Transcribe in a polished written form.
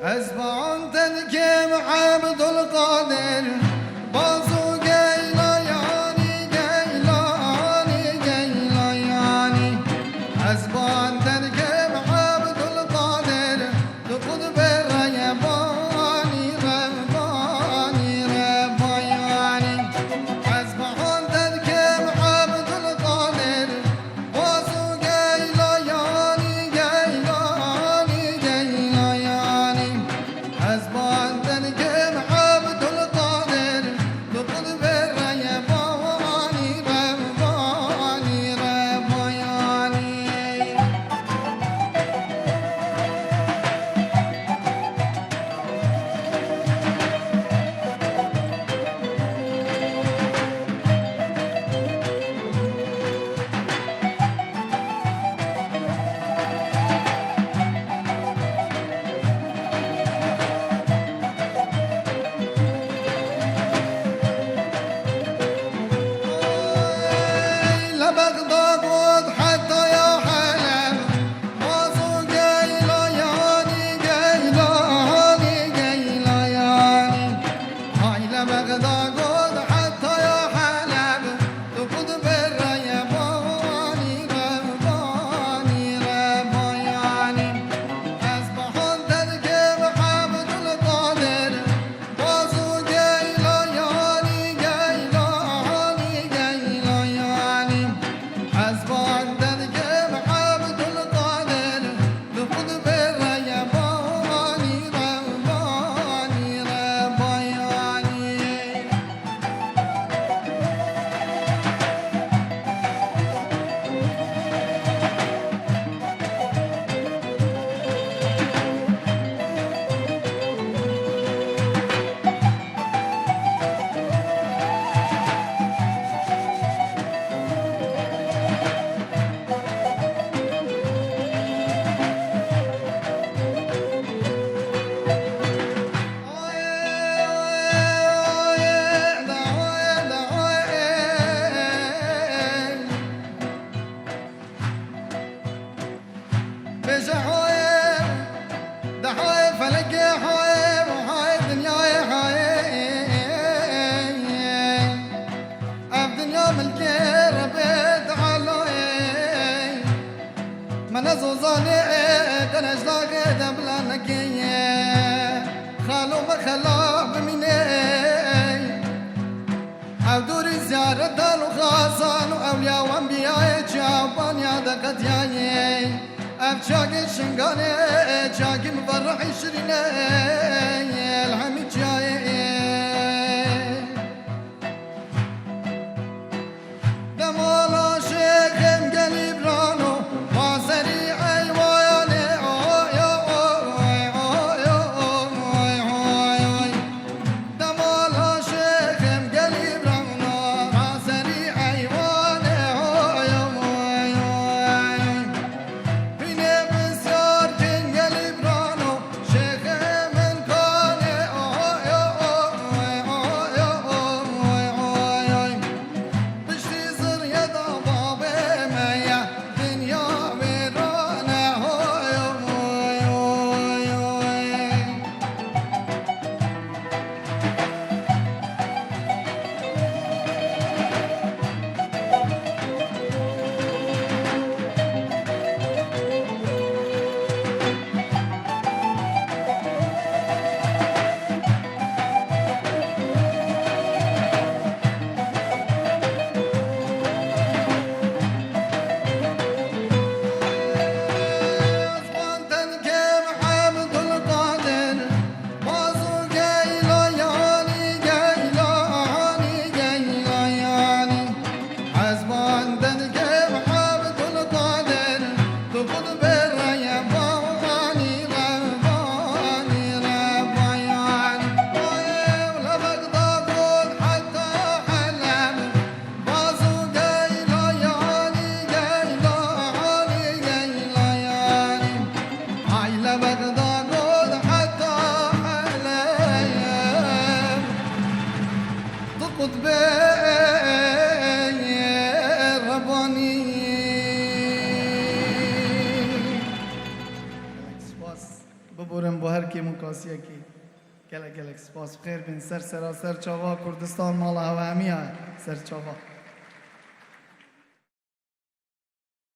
أسبع تنكم عبد القادر بازو قيلاني قيلاني قيلاني أسبع تنكم عبد القادر تقود بالريباني رباني رباني أسبع تنكم عبد القادر بازو قيلاني قيلاني قيلاني أسبان تنكم عبد القادر تقود بالريباني رباني رباني لبغداد ود حتى يا حلب بازو قيلاني قيلاني قيلاني هاي لبغداد ود حتى يا حلب تقود بالريباني رباني رباني أصبح تركب عبد القادر بازو قيلاني قيلاني قيلاني أصبح تركب عبد القادر تقود بالريباني رباني رباني من زوزاني تنجلاك دبلانك خالو مخلا بميني عبدور زيارة الخاصان وأولياء وانبياء جابان يا دقت ياي أبشاق الشنقاني شاقي مفرح شريني الحمد جاي دمالا شيخ مقلب رانو واسري عيواني دمالا شيخ مقلب رانو واسري عيواني بيني بسيار كن قلب رانو شيخ من كاني ببورم با هر کی مکاسیه کی گلک گلک سپاس بخیر بین سر سراسر چاوا کردستان مالا و همیه سر چاوا